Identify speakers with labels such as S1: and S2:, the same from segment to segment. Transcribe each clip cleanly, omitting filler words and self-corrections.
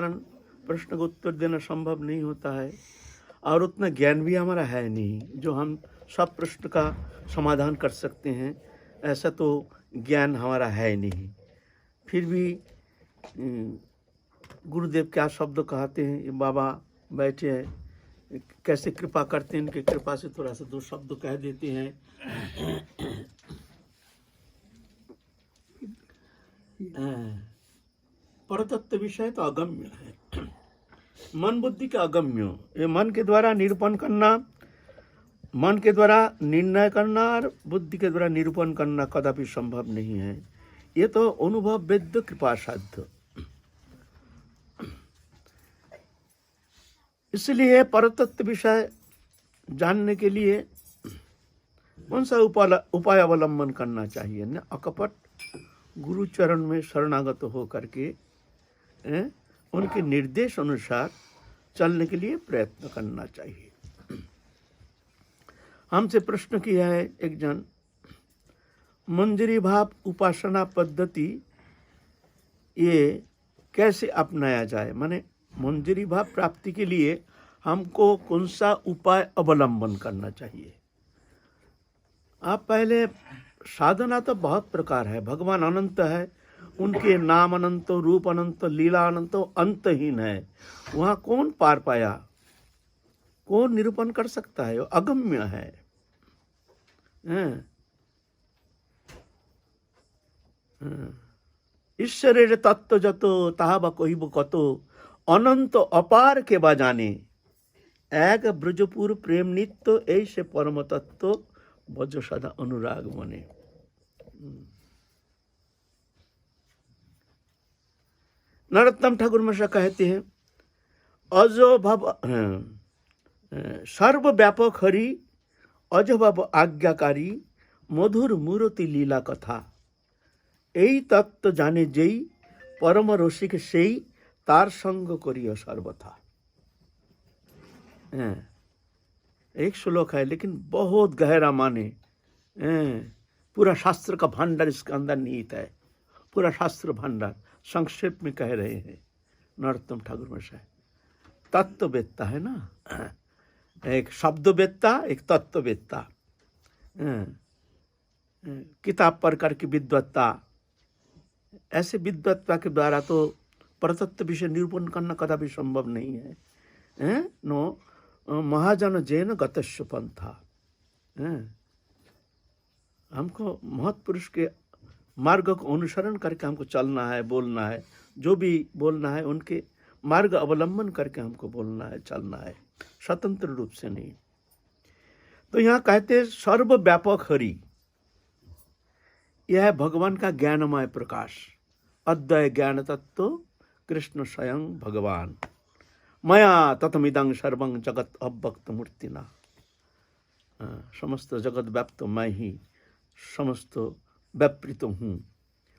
S1: कारण प्रश्न का उत्तर देना संभव नहीं होता है और उतना ज्ञान भी हमारा है नहीं जो हम सब प्रश्न का समाधान कर सकते हैं। ऐसा तो ज्ञान हमारा है नहीं। फिर भी गुरुदेव क्या शब्द कहते हैं, ये बाबा बैठे हैं, कैसे कृपा करते हैं, इनकी कृपा से थोड़ा सा दो शब्द कह देते हैं। परतत्व विषय तो अगम्य है, मन बुद्धि का अगम्य। ये मन के द्वारा निरूपण करना, मन के द्वारा निर्णय करना और बुद्धि के द्वारा निरूपण करना कदापि संभव नहीं है। ये तो अनुभव वेद्य कृपा साध्य। इसलिए परतत्व विषय जानने के लिए कौन सा उपाय अवलंबन करना चाहिए न? अकपट गुरु चरण में शरणागत हो करके उनके निर्देश अनुसार चलने के लिए प्रयत्न करना चाहिए। हमसे प्रश्न किया है एक जन, मंजरी भाव उपासना पद्धति ये कैसे अपनाया जाए, माने मंजरी भाव प्राप्ति के लिए हमको कौन सा उपाय अवलंबन करना चाहिए। आप पहले, साधना तो बहुत प्रकार है, भगवान अनंत है, उनके नाम अनंत, रूप अनंत, लीला अनंत, अंतहीन है। वहाँ कौन पार पाया, कौन निरूपण कर सकता है, वो अगम्य है। ईश्वरेर तत्व जतो ताहा कहिब कतो, अनंत अपार के बाजाने, एक ब्रजपुर प्रेम नित्य ऐसे परम तत्व भज सदा अनुराग मने। नरोत्तम ठाकुर मिश्र कहते हैं, अजो भव सर्वव्यापक हरि, अज भव आज्ञाकारी, मधुर मूर्ति लीला कथा, এই तत्व जाने जेई, परम रसिक सेई, तार संग करियो सर्वथा। एक श्लोक है लेकिन बहुत गहरा माने। पूरा शास्त्र का भंडार इसके अंदर निहित है, पूरा शास्त्र भंडार संक्षेप में कह रहे हैं नरोत्तम ठाकुर मिश्र। तत्ववेत्ता है ना, एक शब्दवेत्ता, एक तत्ववेत्ता। किताब पढ़ करके विद्वत्ता, ऐसे विद्वत्ता के द्वारा तो परतत्व विषय निरूपण करना कदापि संभव नहीं है। नो महाजन जैन गतस्व पंथा। हमको महत्पुरुष के मार्ग को अनुसरण करके हमको चलना है, बोलना है, जो भी बोलना है उनके मार्ग अवलंबन करके हमको बोलना है, चलना है, स्वतंत्र रूप से नहीं। तो यहाँ कहते सर्वव्यापक हरि, यह है भगवान का ज्ञानमय प्रकाश, अद्वय ज्ञान तत्व कृष्ण स्वयं भगवान। मया ततमिदं सर्वं जगत अव्यक्त मूर्तिना, समस्त जगत व्याप्त मैं ही समस्त व्यापृत हूँ।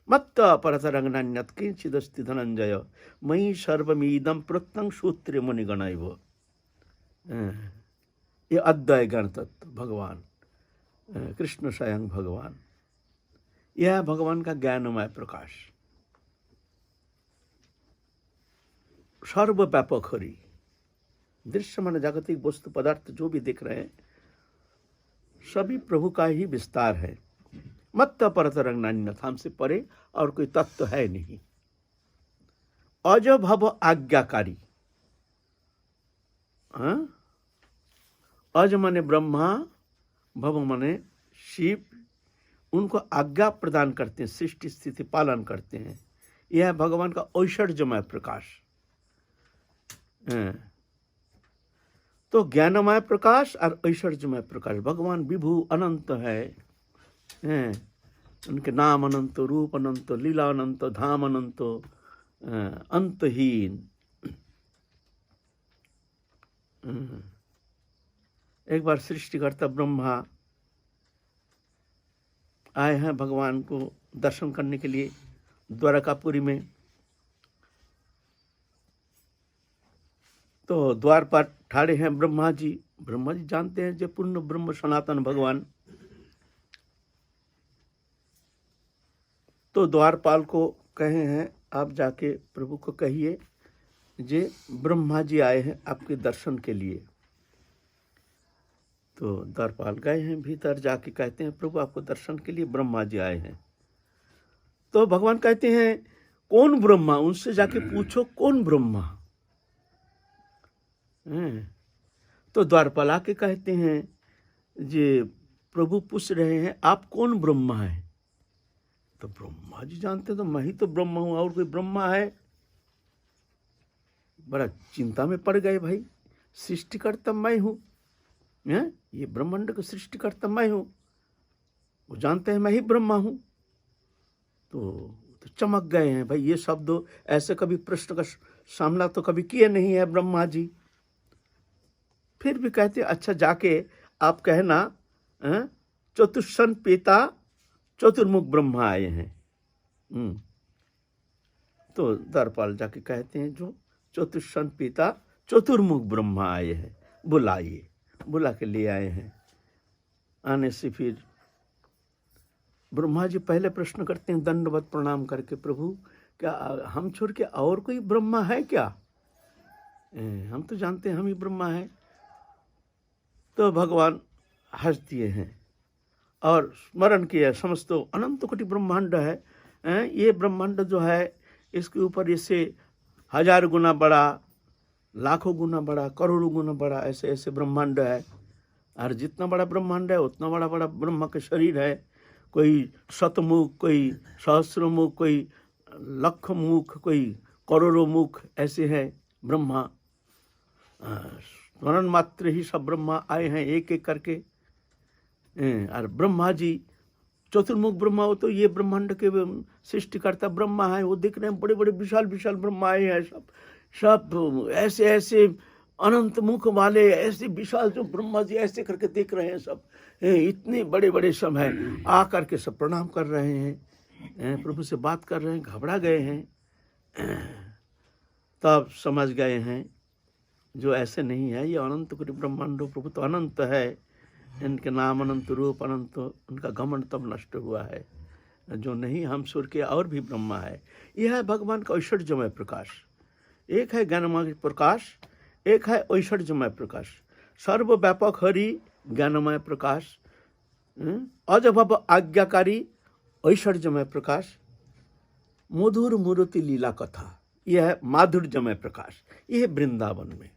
S1: मत्त परतरं नान्यत् किंचिदस्ति धनंजय, मयि सर्वमिदं प्रोक्तं सूत्रे मुनिगणैव। ये अद्वय ज्ञान तत्व भगवान कृष्ण स्वयं भगवान, यह भगवान का ज्ञानमय प्रकाश, सर्वव्यापक हरि। दृश्य मन जागतिक वस्तु पदार्थ जो भी दिख रहे हैं सभी प्रभु का ही विस्तार है। मत्त परतरं नान्यत्, हमसे परे और कोई तत्व है नहीं। अज भव आज्ञाकारी, अज माने ब्रह्मा, भव माने शिव, उनको आज्ञा प्रदान करते हैं, सृष्टि स्थिति पालन करते हैं। यह भगवान का ऐश्वर्यमय प्रकाश। तो ज्ञानमय प्रकाश और ऐश्वर्यमय प्रकाश, भगवान विभु अनंत है। उनके नाम अनंत, रूप अनंत, लीला अनंत, धाम अनंत, अंतहीन। एक बार सृष्टिकर्ता ब्रह्मा आए हैं भगवान को दर्शन करने के लिए द्वारकापुरी में। तो द्वार पर ठाड़े हैं ब्रह्मा जी। ब्रह्मा जी जानते हैं जो पूर्ण ब्रह्म सनातन भगवान। तो द्वारपाल को कहे हैं, आप जाके प्रभु को कहिए जे ब्रह्मा जी आए हैं आपके दर्शन के लिए। तो द्वारपाल गए हैं भीतर, जाके कहते हैं प्रभु आपको दर्शन के लिए ब्रह्मा जी आए हैं। तो भगवान कहते हैं कौन ब्रह्मा, उनसे जाके पूछो कौन ब्रह्मा। तो द्वारपाल आके कहते हैं जे प्रभु पूछ रहे हैं आप कौन ब्रह्मा है। तो ब्रह्मा जी जानते तो मैं ही तो ब्रह्मा हूं, और कोई ब्रह्मा है। बड़ा चिंता में पड़ गए भाई, सृष्टिकर्ता मैं हूं, ये ब्रह्मांड का सृष्टिकर्ता मैं हूं, वो जानते हैं मैं ही ब्रह्मा हूं। तो चमक गए हैं भाई, ये शब्द ऐसे कभी प्रश्न का सामना तो कभी किए नहीं है ब्रह्मा जी। फिर भी कहते अच्छा जाके आप कहना चतुष्सन पिता चतुर्मुख ब्रह्मा आए हैं। तो द्वारपाल जाके कहते हैं जो चतुष्सन पिता चतुर्मुख ब्रह्मा आए हैं, बुलाइए। बुला के ले आए हैं। आने से फिर ब्रह्मा जी पहले प्रश्न करते हैं दंडवत प्रणाम करके, प्रभु क्या हम छोड़ के और कोई ब्रह्मा है क्या? हम तो जानते हैं हम ही ब्रह्मा है। तो भगवान हंस दिए हैं और स्मरण किया समस्त अनंत कोटि ब्रह्मांड है। ये ब्रह्मांड जो है इसके ऊपर इससे 1000 गुना बड़ा, लाखों गुना बड़ा, करोड़ों गुना बड़ा ऐसे ऐसे ब्रह्मांड है। और जितना बड़ा ब्रह्मांड है उतना बड़ा बड़ा ब्रह्मा के शरीर है। कोई शतमुख, कोई सहस्रमुख, कोई लख मुख, कोई करोड़ों मुख, ऐसे है ब्रह्मा। स्मरण मात्र ही सब ब्रह्मा आए हैं एक एक करके। और ब्रह्मा जी चतुर्मुख ब्रह्मा हो तो ये ब्रह्मांड के सृष्टिकर्ता ब्रह्मा है। वो दिख रहे हैं बड़े बड़े विशाल विशाल ब्रह्मा आए हैं, सब ऐसे ऐसे अनंत मुख वाले, ऐसे विशाल जो ब्रह्मा जी ऐसे करके देख रहे हैं सब, इतने बड़े बड़े सब हैं। आ करके सब प्रणाम कर रहे हैं, प्रभु से बात कर रहे हैं, घबरा गए हैं। तब समझ गए हैं जो ऐसे नहीं है, ये अनंत कोटि ब्रह्मांडो, प्रभु तो अनंत है, इनके नाम अनंत, रूप अनंत, उनका घमंड तब नष्ट हुआ है जो नहीं हम सुर के और भी ब्रह्मा है। यह है भगवान का ऐश्वर्यमय प्रकाश। एक है ज्ञानमय प्रकाश, एक है ऐश्वर्यमय प्रकाश। सर्वव्यापक हरि ज्ञानमय प्रकाश, अजभव आज्ञाकारी ऐश्वर्यमय प्रकाश, मधुर मूर्ति लीला कथा, यह है माधुर्यमय प्रकाश। यह है वृंदावन में।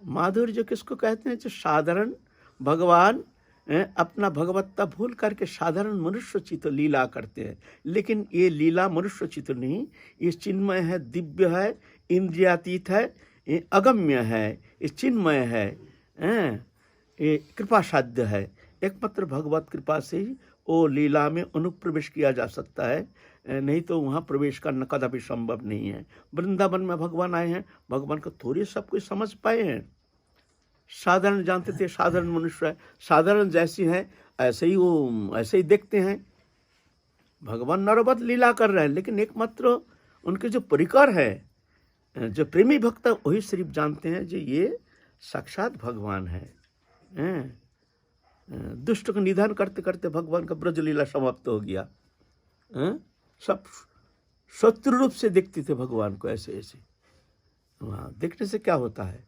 S1: माधुर्य किसको कहते हैं? जो साधारण भगवान अपना भगवत्ता भूल करके साधारण मनुष्य चित्त लीला करते हैं, लेकिन ये लीला मनुष्य चित्त नहीं, ये चिन्मय है, दिव्य है, इंद्रियातीत है, ये अगम्य है, ये चिन्मय है, ये कृपा साध्य है। एकमात्र भगवत कृपा से ही वो लीला में अनुप्रवेश किया जा सकता है, नहीं तो वहाँ प्रवेश करना कदापि संभव नहीं है। वृंदावन में भगवान आए हैं, भगवान को थोड़ी सब कुछ समझ पाए हैं। साधारण जानते थे, साधारण मनुष्य है, साधारण जैसी है ऐसे ही वो ऐसे ही देखते हैं। भगवान नरवत लीला कर रहे हैं, लेकिन एकमात्र उनके जो परिकर है, जो प्रेमी भक्त, वही सिर्फ जानते हैं जो ये साक्षात भगवान है। दुष्ट का निधन करते करते भगवान का ब्रज लीला समाप्त हो गया। सब शत्रु रूप से देखते थे भगवान को, ऐसे ऐसे। वहाँ देखने से क्या होता है?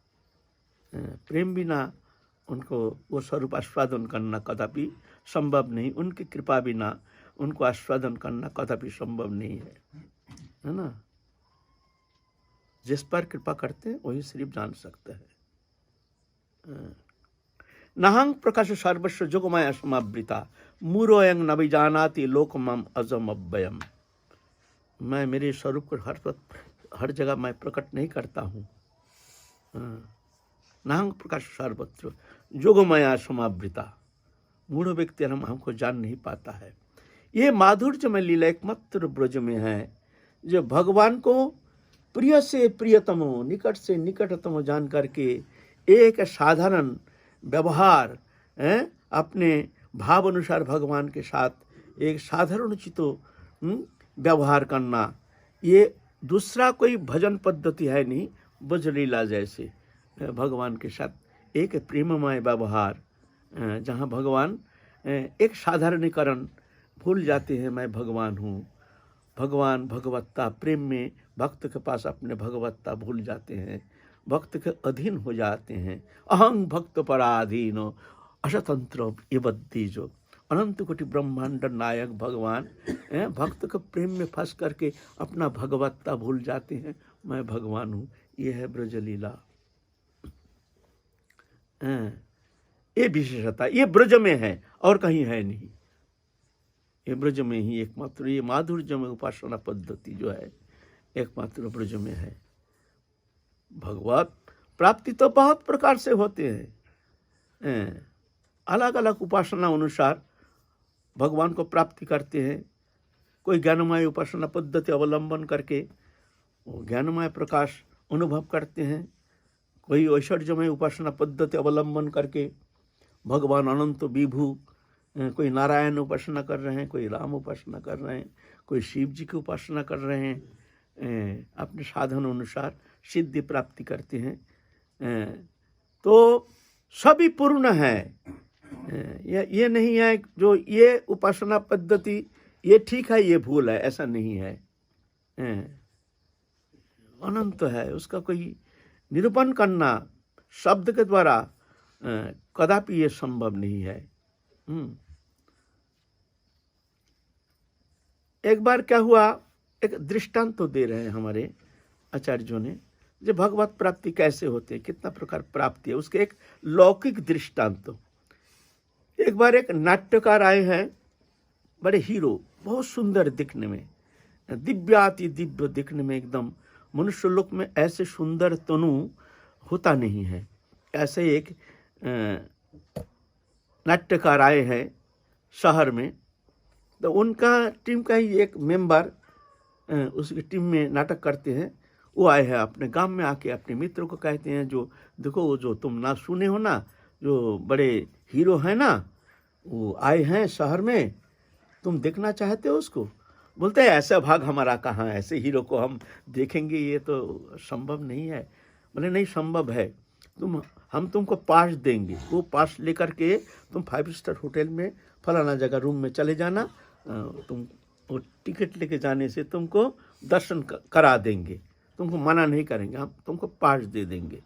S1: प्रेम बिना उनको वो स्वरूप आस्वादन करना कदापि संभव नहीं, उनकी कृपा बिना उनको आस्वादन करना कदापि संभव नहीं है ना। जिस पर कृपा करते हैं वही सिर्फ जान सकता है। नहं प्रकाश सर्वस्व जोगमाया समावृता, मूरोयं न विजानाति लोकमम अजम अव्ययम। मैं मेरे स्वरूप को हर जगह मैं प्रकट नहीं करता हूँ। नहं प्रकाश सर्वत्र जोगमाया समावृता, मूढ़ व्यक्ति हमको जान नहीं पाता है। ये माधुर्यमय लीला एकमात्र ब्रज में है, जो भगवान को प्रिय से प्रियतम, निकट से निकटतम जान करके एक साधारण व्यवहार अपने भाव अनुसार भगवान के साथ एक साधारण चितो व्यवहार करना, ये दूसरा कोई भजन पद्धति है नहीं। ब्रजलीला जैसे भगवान के साथ एक प्रेममय व्यवहार, जहाँ भगवान एक साधारणीकरण भूल जाते हैं, मैं भगवान हूँ। भगवान भगवत्ता प्रेम में भक्त के पास अपने भगवत्ता भूल जाते हैं, भक्त के अधीन हो जाते हैं। अहं भक्त पराधीनो अशतंत्र ये बद्दी जो अनंत कोटि ब्रह्मांड नायक भगवान भक्त के प्रेम में फंस करके अपना भगवत्ता भूल जाते हैं। मैं भगवान हूँ, ये है ब्रजलीला। ये विशेषता ये ब्रज में है और कहीं है नहीं। ये ब्रज में ही एकमात्र, ये माधुर्य में उपासना पद्धति जो है एकमात्र ब्रज में है। भगवत प्राप्ति तो बहुत प्रकार से होते हैं, अलग अलग उपासना अनुसार भगवान को प्राप्ति करते हैं। कोई ज्ञानमय उपासना पद्धति अवलंबन करके वो ज्ञानमय प्रकाश अनुभव करते हैं, कोई ऐश्वर्यमय उपासना पद्धति अवलंबन करके भगवान अनंत विभू, कोई नारायण उपासना कर रहे हैं, कोई राम उपासना कर रहे हैं, कोई शिव जी की उपासना कर रहे हैं, अपने साधन अनुसार सिद्धि प्राप्ति करते हैं। तो सभी पूर्ण है। ये नहीं है जो ये उपासना पद्धति ये ठीक है ये भूल है, ऐसा नहीं है। अनंत है, उसका कोई निरूपण करना शब्द के द्वारा कदापि ये संभव नहीं है। एक बार क्या हुआ, एक दृष्टांत तो दे रहे हैं हमारे आचार्यों ने, जो भगवत प्राप्ति कैसे होते हैं, कितना प्रकार प्राप्ति है, उसके एक लौकिक दृष्टांत। एक बार एक नाट्यकार आए हैं, बड़े हीरो, बहुत सुंदर दिखने में, दिव्याति दिव्य दिखने में, एकदम मनुष्य लोक में ऐसे सुंदर तनु होता नहीं है। ऐसे एक नाट्यकार आए हैं शहर में। तो उनका टीम का ही एक मेंबर उसकी टीम में नाटक करते हैं। वो आए हैं अपने गांव में, आके अपने मित्रों को कहते हैं, जो देखो वो जो तुम ना सुने हो ना, जो बड़े हीरो हैं ना, वो आए हैं शहर में, तुम देखना चाहते हो उसको? बोलते हैं ऐसा भाग हमारा कहाँ, ऐसे हीरो को हम देखेंगे, ये तो संभव नहीं है। बोले नहीं संभव है, हम तुमको पास देंगे। वो पास लेकर के तुम 5 स्टार होटल में फलाना जगह रूम में चले जाना, तुम वो टिकट लेके जाने से तुमको दर्शन करा देंगे, तुमको मना नहीं करेंगे, हम तुमको पास दे देंगे।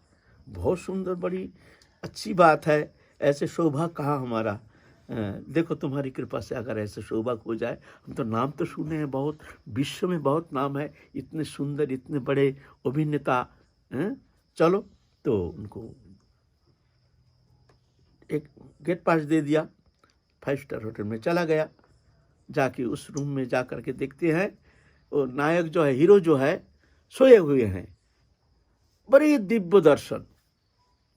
S1: बहुत सुंदर, बड़ी अच्छी बात है, ऐसे सौभाग्य कहाँ हमारा। देखो तुम्हारी कृपा से अगर ऐसे सौभाग्य हो जाए, हम तो नाम तो सुने हैं बहुत, विश्व में बहुत नाम है, इतने सुंदर इतने बड़े अभिनेता। चलो, तो उनको एक गेट पास दे दिया, 5 स्टार होटल में चला गया। जाके उस रूम में जा कर के देखते हैं, वो नायक जो है, हीरो जो है, सोए हुए हैं। बड़ी दिव्य दर्शन,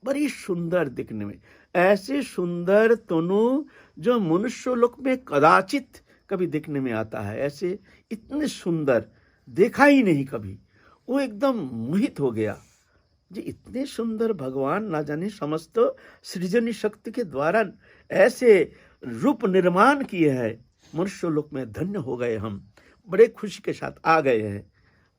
S1: बड़ी सुंदर दिखने में, ऐसे सुंदर तनु जो मनुष्य लोक में कदाचित कभी देखने में आता है, ऐसे इतने सुंदर देखा ही नहीं कभी। वो एकदम मोहित हो गया जी, इतने सुंदर भगवान ना जाने समस्त सृजनी शक्ति के द्वारा ऐसे रूप निर्माण किए हैं। मनुष्य लोक में धन्य हो गए हम, बड़े खुशी के साथ आ गए हैं।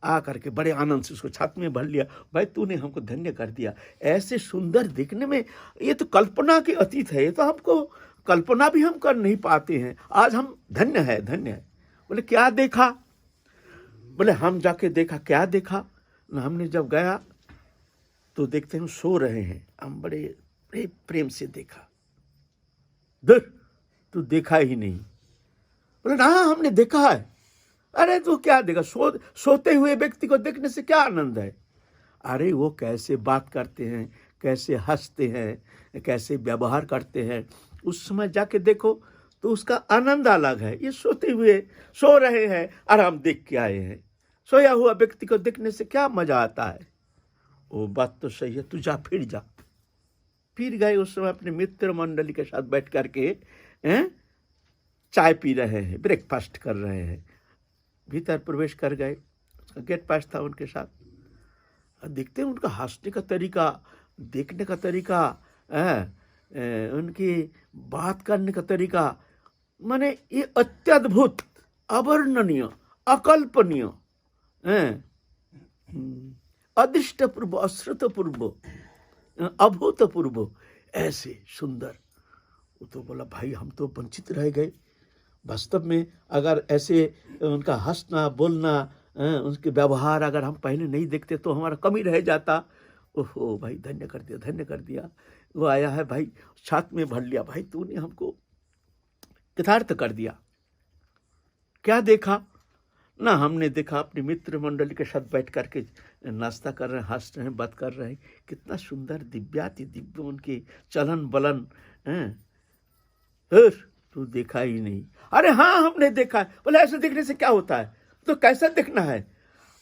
S1: आ करके बड़े आनंद से उसको छाती में भर लिया, भाई तूने हमको धन्य कर दिया। ऐसे सुंदर दिखने में, ये तो कल्पना के अतीत है, ये तो हमको कल्पना भी हम कर नहीं पाते हैं। आज हम धन्य है, धन्य है। बोले क्या देखा? बोले हम जाके देखा। क्या देखा? ना हमने जब गया तो देखते हैं सो रहे हैं, हम बड़े बड़े प्रेम से देखा। देख, तू देखा ही नहीं। बोले ना हमने देखा है। अरे तू क्या देखा? सोते हुए व्यक्ति को देखने से क्या आनंद है? अरे वो कैसे बात करते हैं, कैसे हंसते हैं, कैसे व्यवहार करते हैं, उस समय जाके देखो तो उसका आनंद अलग है। ये सोते हुए सो रहे हैं और हम देख के आए हैं। सोया हुआ व्यक्ति को देखने से क्या मजा आता है? वो बात तो सही है, तू जा, फिर जा। फिर गए, उस समय अपने मित्र मंडली के साथ बैठ करके चाय पी रहे हैं, ब्रेकफास्ट कर रहे हैं। भीतर प्रवेश कर गए, उसका गेट पास था उनके साथ। देखते हैं उनका हंसने का तरीका, देखने का तरीका, उनकी बात करने का तरीका, माने ये अत्यद्भुत, अवर्णनीय, अकल्पनीय, अदृष्टपूर्व, अश्रुतपूर्व, अभूतपूर्व, ऐसे सुंदर। वो तो बोला भाई हम तो वंचित रह गए। वास्तव में अगर ऐसे उनका हंसना बोलना उसके व्यवहार अगर हम पहले नहीं देखते तो हमारा कमी रह जाता। ओहो भाई, धन्य कर दिया, धन्य कर दिया। वो आया है भाई, छात में भर लिया, भाई तूने हमको कृतार्थ कर दिया। क्या देखा ना, हमने देखा अपने मित्र मंडली के साथ बैठ करके नाश्ता कर रहे हैं, हंस रहे हैं, बात कर रहे हैं, कितना सुंदर दिव्याति दिव्य उनके चलन बलन हैं। फिर तू देखा ही नहीं। अरे हाँ हमने देखा है। बोले ऐसे देखने से क्या होता है, तो कैसा देखना है?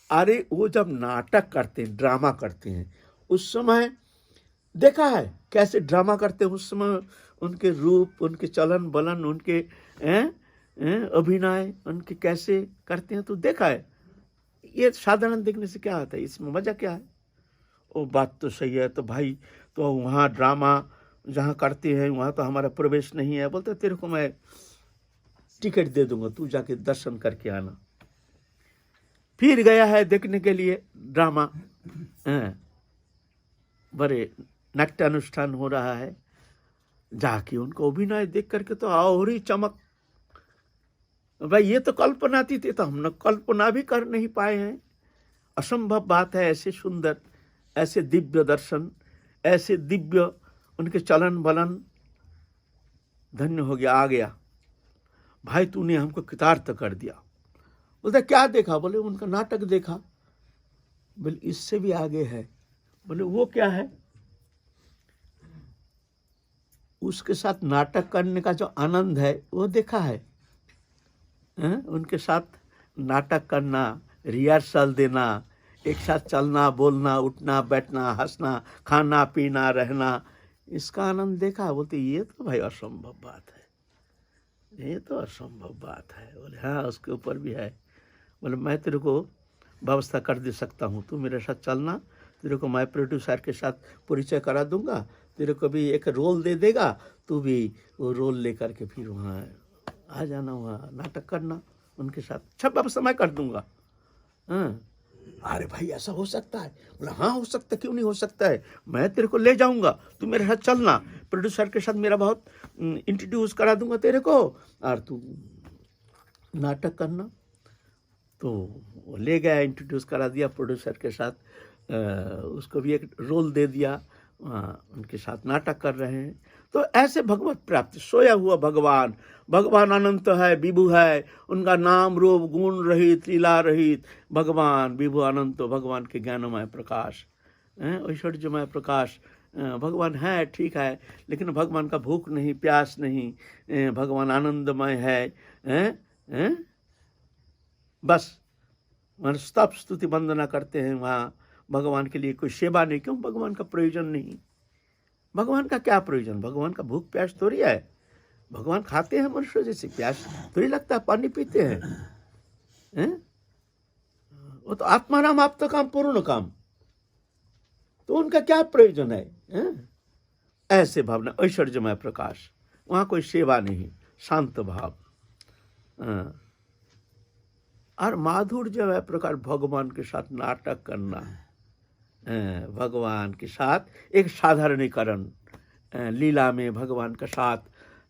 S1: अरे वो जब नाटक करते हैं, ड्रामा करते हैं, उस समय देखा है कैसे ड्रामा करते हैं। उस समय उनके रूप, उनके चलन बलन, उनके अभिनय उनके कैसे करते हैं, तो देखा है। ये साधारण देखने से क्या होता है, इसमें मजा क्या है? वो बात तो सही है। तो भाई तो वहाँ ड्रामा जहाँ करते हैं वहाँ तो हमारा प्रवेश नहीं है। बोलते तेरे को मैं टिकट दे दूंगा, तू जाके दर्शन करके आना। फिर गया है देखने के लिए ड्रामा, बड़े नाट्यानुष्ठान हो रहा है। जाके उनको अभिनय देख करके तो और ही चमक। भाई ये तो कल्पनातीत, तो हम कल्पना भी कर नहीं पाए हैं। असंभव बात है। ऐसे सुंदर, ऐसे दिव्य दर्शन, ऐसे दिव्य उनके चलन बलन। धन्य हो गया, आ गया भाई, तूने हमको कृतार्थ कर दिया। बोलता क्या देखा? बोले उनका नाटक देखा। बोले इससे भी आगे है। बोले वो क्या है? उसके साथ नाटक करने का जो आनंद है वो देखा है। उनके साथ नाटक करना, रिहर्सल देना, एक साथ चलना बोलना, उठना बैठना, हंसना, खाना पीना, रहना, इसका आनंद देखा। बोलते ये तो भाई असंभव बात है, ये तो असंभव बात है। बोले हाँ उसके ऊपर भी है। बोले मैं तेरे को व्यवस्था कर दे सकता हूँ, तू मेरे साथ चलना, तेरे को मैं प्रोड्यूसर के साथ परिचय करा दूंगा, तेरे को भी एक रोल दे देगा, तू भी वो रोल लेकर के फिर वहाँ आ जाना, वहाँ नाटक करना उनके साथ, सब व्यवस्था मैं कर दूंगा। अरे भाई ऐसा हो सकता है? बोला हाँ हो सकता है, क्यों नहीं हो सकता है, मैं तेरे को ले जाऊंगा, तू मेरे साथ चलना, प्रोड्यूसर के साथ मेरा बहुत इंट्रोड्यूस करा दूंगा तेरे को, और तू नाटक करना। तो वो ले गया, इंट्रोड्यूस करा दिया प्रोड्यूसर के साथ, उसको भी एक रोल दे दिया, उनके साथ नाटक कर रहे हैं। तो ऐसे भगवत प्राप्ति, सोया हुआ भगवान, भगवान अनंत है, विभु है, उनका नाम रूप गुण रहित लीला रहित भगवान, विभु अनंत, भगवान के ज्ञानमय प्रकाश, ऐश्वर्यमय प्रकाश भगवान है। ठीक है, लेकिन भगवान का भूख नहीं, प्यास नहीं, भगवान आनंदमय है, बस मन स्तप स्तुति वंदना करते हैं वहाँ। भगवान के लिए कोई सेवा नहीं, क्यों? भगवान का प्रयोजन नहीं। भगवान का क्या प्रयोजन? भगवान का भूख प्यास थोड़ी है। भगवान खाते हैं मनुष्य जैसे, प्यास थोड़ी लगता है, पानी पीते हैं, वो तो आत्माराम आप तो काम पूर्ण काम, तो उनका क्या प्रयोजन है? ऐसे भावना, ऐश्वर्यमय प्रकाश, वहाँ कोई सेवा नहीं, शांत भाव। और माधुर्य प्रकार भगवान के साथ नाटक करना, भगवान के साथ एक साधारणीकरण, लीला में भगवान का साथ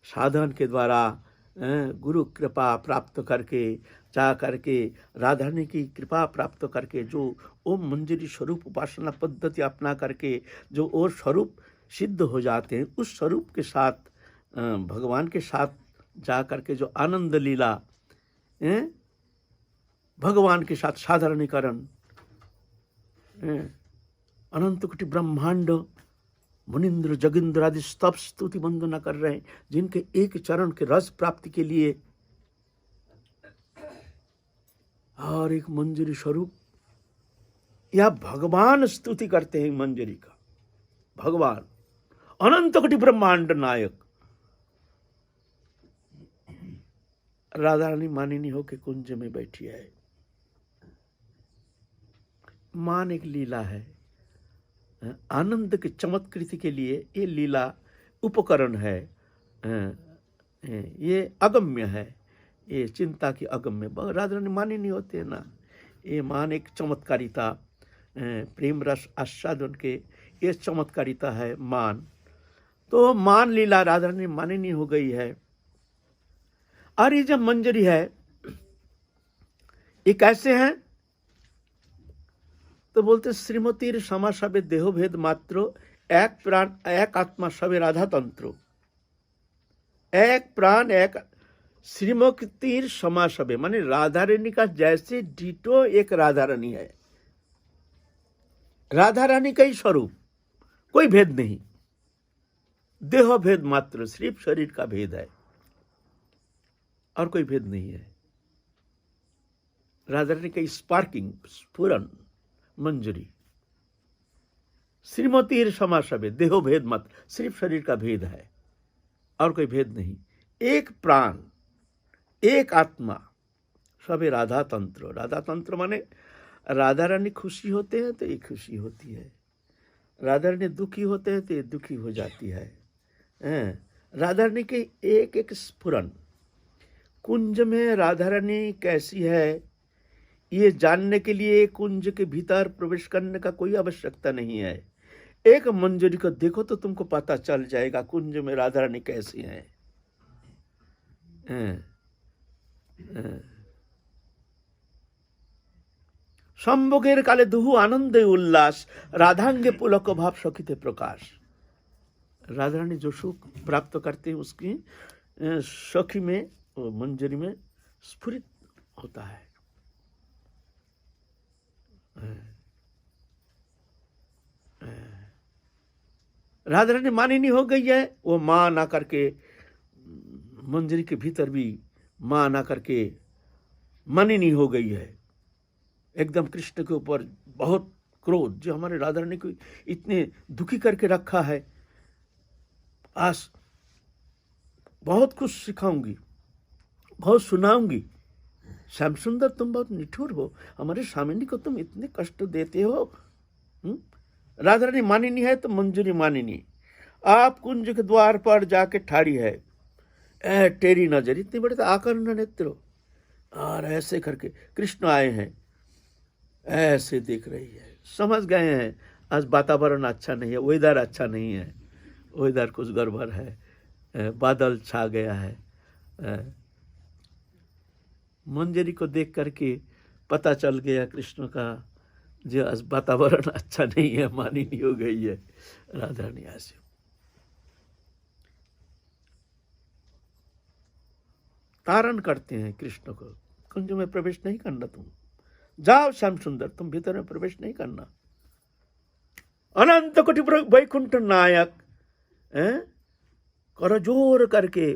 S1: साधन के द्वारा गुरु कृपा प्राप्त करके, जा करके राधारानी की कृपा प्राप्त करके, जो ओम मंजरी स्वरूप उपासना पद्धति अपना करके जो और स्वरूप सिद्ध हो जाते हैं, उस स्वरूप के साथ भगवान के साथ जा करके जो आनंद लीला, भगवान के साथ साधारणीकरण, अनंत कोटि ब्रह्मांड मुनिंद्र जगिंद्र आदि स्तप स्तुति वंदना कर रहे हैं, जिनके एक चरण के रस प्राप्ति के लिए और एक मंजरी स्वरूप, या भगवान स्तुति करते हैं मंजरी का, भगवान अनंत कोटि ब्रह्मांड नायक। राधा रानी मानिनी होके कुंज में बैठी है। मान एक लीला है, आनंद के चमत्कृति के लिए ये लीला उपकरण है, ये अगम्य है, ये चिंता की अगम्य। राधा रानी मानी नहीं होते ना, ये मान एक चमत्कारिता, प्रेम रस आस्वादन के ये चमत्कारिता है मान। तो मान लीला राधा रानी मानी नहीं हो गई है। और ये जब मंजरी है, ये कैसे हैं? तो बोलते श्रीमतीर समासवे देहभेद मात्र, एक प्राण एक आत्मा सবে राधातंत्र। एक प्राण एक श्रीमतीर समासवे माने राधा रानी का जैसे डिटो एक राधा रानी है, राधा रानी का ही स्वरूप, कोई भेद नहीं, देह भेद मात्र, सिर्फ शरीर का भेद है और कोई भेद नहीं है। राधा रानी का स्पार्किंग स्फुरन मंजरी, श्रीमतीर समासवे देहो भेद मात्र, सिर्फ शरीर का भेद है और कोई भेद नहीं। एक प्राण एक आत्मा सभी राधा तंत्र। राधा तंत्र माने राधा रानी खुशी होते हैं तो ये खुशी होती है, राधा रानी दुखी होते हैं तो ये दुखी हो जाती है। राधा रानी के एक एक स्फुरन, कुंज में राधा रानी कैसी है ये जानने के लिए कुंज के भीतर प्रवेश करने का कोई आवश्यकता नहीं है। एक मंजरी को देखो तो तुमको पता चल जाएगा कुंज में राधा रानी कैसी है। সম্ভোগের কালে দুহু आनंदे उल्लास, राधांगे पुलक भाव सखीते प्रकाश। राधा रानी जो सुख प्राप्त करते हैं उसकी सखी में मंजरी में स्फुरित होता है। राधा रानी मानिनी हो गई है, वो मां ना करके मंजरी के भीतर भी मां ना करके मानिनी हो गई है। एकदम कृष्ण के ऊपर बहुत क्रोध, जो हमारे राधा रानी को इतने दुखी करके रखा है, आज बहुत कुछ सिखाऊंगी, बहुत सुनाऊंगी। श्याम सुंदर तुम बहुत निठुर हो, हमारे स्वामिनी को तुम इतने कष्ट देते हो। राधा रानी मानिनी है तो मंजरी मानिनी। आप कुंज के द्वार पर जाके ठाड़ी है, ए टेरी नजर, इतने बड़े तो आकर्ण नेत्र, और ऐसे करके कृष्ण आए हैं, ऐसे देख रही है। समझ गए हैं आज वातावरण अच्छा नहीं है, वेदर अच्छा नहीं है, वेदर कुछ गड़बड़ है, बादल छा गया है। मंजरी को देख करके पता चल गया कृष्ण का जो आज वातावरण अच्छा नहीं है, मानिनी हो गई है राधा रानी। ऐसे तारण करते हैं कृष्ण को, कुंज में प्रवेश नहीं करना, तुम जाओ श्याम सुंदर, तुम भीतर में प्रवेश नहीं करना। अनंत कोटि वैकुंठ नायक करजोर करके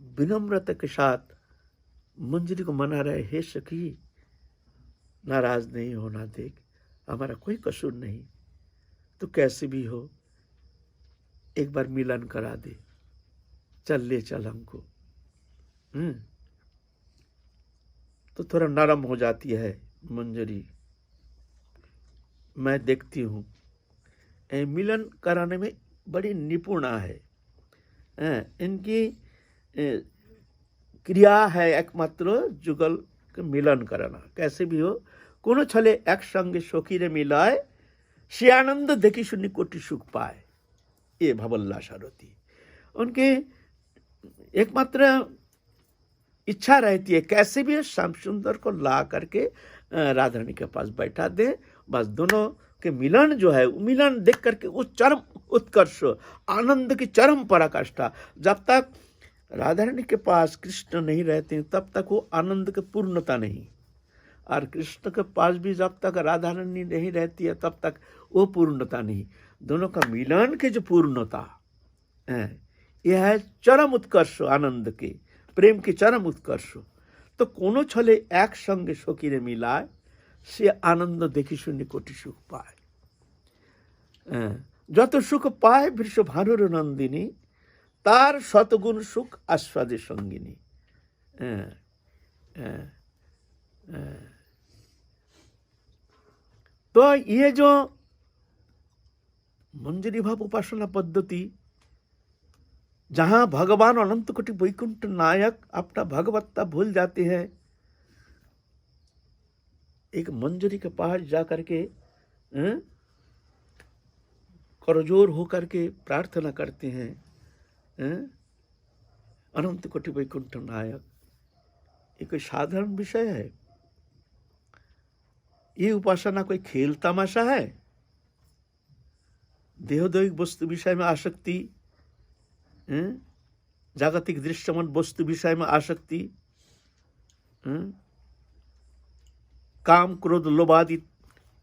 S1: विनम्रता के साथ मंजरी को मना रहे, हे सखी नाराज नहीं होना, देख हमारा कोई कसूर नहीं, तो कैसे भी हो एक बार मिलन करा दे, चल ले चल हमको। तो थोड़ा नरम हो जाती है मंजरी। मैं देखती हूँ मिलन कराने में बड़ी निपुणा है, इनकी क्रिया है एकमात्र जुगल के मिलन कराना। कैसे भी हो कोनो छले एक संगे सखीरे मिलाए, से आनंद देखी सुनी कोटि सुख पाए, ये भवल्ला सारथी। उनके एकमात्र इच्छा रहती है कैसे भी श्याम सुंदर को ला करके राधा रानी के पास बैठा दे, बस दोनों के मिलन जो है, मिलन देख करके वो चरम उत्कर्ष, आनंद की चरम पराकाष्ठा। जब तक राधा रानी के पास कृष्ण नहीं रहते हैं तब तक वो आनंद की पूर्णता नहीं, और कृष्ण के पास भी जब तक राधा रानी नहीं रहती है तब तक वो पूर्णता नहीं। दोनों का मिलन की जो पूर्णता यह है चरम उत्कर्ष, आनंद के प्रेम की चरम उत्कर्ष। तो कोनो छले एक संगे सखीरे मिलाए, से आनंद देखी सुनी कोटि सुख पाए। যত সুখ পায় বৃষ ভানুর নন্দিনী, তার শতগুণ সুখ आस्वादे संगिनी। तो ये जो मंजरी भाव उपासना पद्धति, जहां भगवान अनंत कोटि वैकुंठ नायक अपना भगवत्ता भूल जाते हैं, एक मंजरी के पास जाकर के करजोर होकर के प्रार्थना करते हैं, अनंत कोटि वैकुंठ नायक। ये कोई साधारण विषय है? ये उपासना कोई खेल तमाशा है? देहोदैहिक वस्तु विषय में आसक्ति, जागतिक दृश्यमान वस्तु विषय में आसक्ति, काम क्रोध लोभ आदि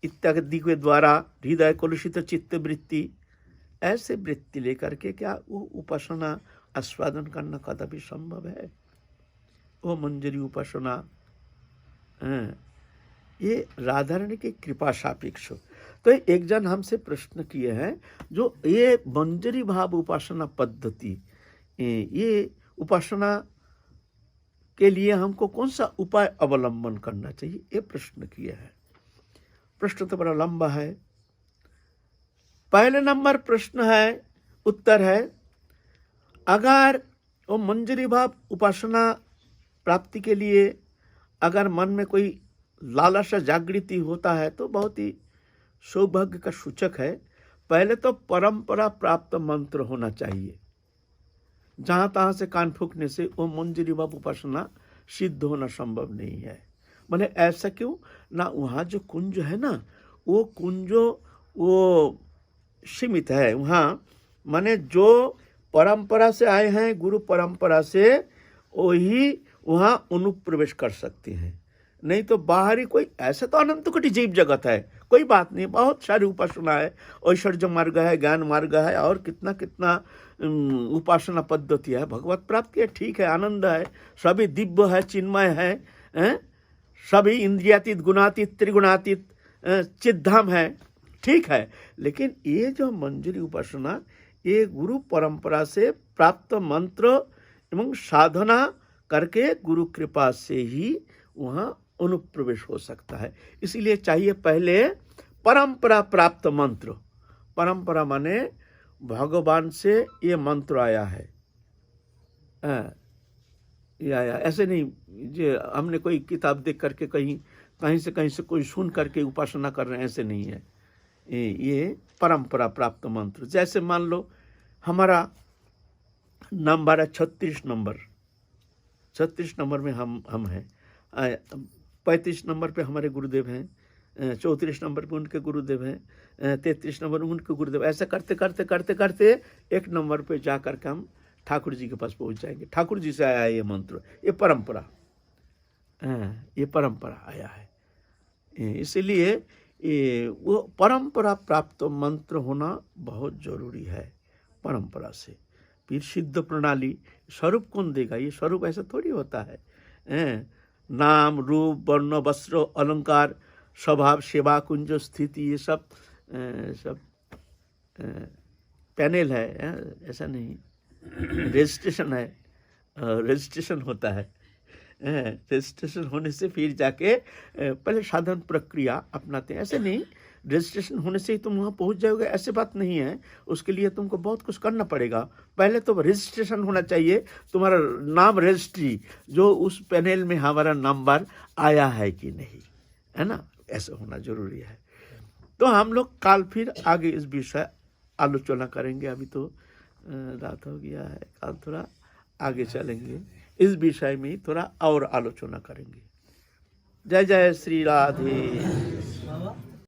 S1: इत्यादि के द्वारा हृदय कलुषित चित्त वृत्ति, ऐसे वृत्ति लेकर के क्या वो उपासना आस्वादन करना कदापि संभव है? वो मंजरी उपासना ये राधारानी की कृपा सापेक्ष। तो एक जन हमसे प्रश्न किए हैं, जो ये मंजरी भाव उपासना पद्धति, ये उपासना के लिए हमको कौन सा उपाय अवलंबन करना चाहिए, ये प्रश्न किए हैं। प्रश्न तो बड़ा लंबा है। पहले नंबर प्रश्न है, उत्तर है, अगर वो मंजरी भाव उपासना प्राप्ति के लिए अगर मन में कोई लालसा जागृति होता है तो बहुत ही सौभाग्य का सूचक है। पहले तो परंपरा प्राप्त मंत्र होना चाहिए। जहाँ तहाँ से कान फूकने से वो मंजरी भाव उपासना सिद्ध होना संभव नहीं है। माने ऐसा क्यों ना, वहाँ जो कुंज है ना, वो कुंजो वो सीमित है। वहाँ माने जो परंपरा से आए हैं, गुरु परंपरा से, वही वहाँ अनुप्रवेश कर सकते हैं। नहीं तो बाहरी कोई, ऐसा तो अनंत कोटि जीव जगत है, कोई बात नहीं, बहुत सारी उपासना है, ऐश्वर्य मार्ग है, ज्ञान मार्ग है, और कितना कितना उपासना पद्धति है, भगवत प्राप्ति है, ठीक है, आनंद है, सभी दिव्य है, चिन्मय है, सभी इंद्रियातीत, गुणातीत, त्रिगुणातीत चिद्धाम है, ठीक है। लेकिन ये जो मंजरी उपासना, ये गुरु परंपरा से प्राप्त मंत्र एवं साधना करके गुरु कृपा से ही वहाँ अनुप्रवेश हो सकता है। इसीलिए चाहिए पहले परंपरा प्राप्त मंत्र। परंपरा माने भगवान से ये मंत्र आया है, ये आया, ऐसे नहीं जो हमने कोई किताब देख करके कहीं से कोई सुन करके उपासना कर रहे हैं, ऐसे नहीं है। ये परंपरा प्राप्त मंत्र। जैसे मान लो हमारा नंबर है 36 नंबर, 36 नंबर में हम हैं, 35 नंबर पे हमारे गुरुदेव हैं, 34 नंबर पे उनके गुरुदेव हैं, 33 नंबर में उनके गुरुदेव। ऐसा करते करते करते करते एक नंबर पे जा कर के हम ठाकुर जी के पास पहुंच जाएंगे। ठाकुर जी से आया है ये मंत्र, ये परंपरा, ये परंपरा आया है। इसलिए वो परंपरा प्राप्त मंत्र होना बहुत जरूरी है। परंपरा से फिर सिद्ध प्रणाली स्वरूप कौन देगा? ये स्वरूप ऐसा थोड़ी होता है। नाम, रूप, वर्ण, वस्त्र, अलंकार, स्वभाव, सेवा, कुंज, स्थिति, ये सब पैनल है, ऐसा नहीं। रजिस्ट्रेशन है, रजिस्ट्रेशन होता है। रजिस्ट्रेशन होने से फिर जाके पहले साधन प्रक्रिया अपनाते हैं। ऐसे नहीं रजिस्ट्रेशन होने से ही तुम वहाँ पहुँच जाओगे, ऐसे बात नहीं है। उसके लिए तुमको बहुत कुछ करना पड़ेगा। पहले तो रजिस्ट्रेशन होना चाहिए, तुम्हारा नाम रजिस्ट्री, जो उस पैनल में हमारा नंबर आया है कि नहीं, है ना, ऐसा होना जरूरी है। तो हम लोग कल फिर आगे इस विषय आलोचना करेंगे। अभी तो रात हो गया है, कल थोड़ा आगे चलेंगे, इस विषय में थोड़ा और आलोचना करेंगे। जय जय श्री राधे।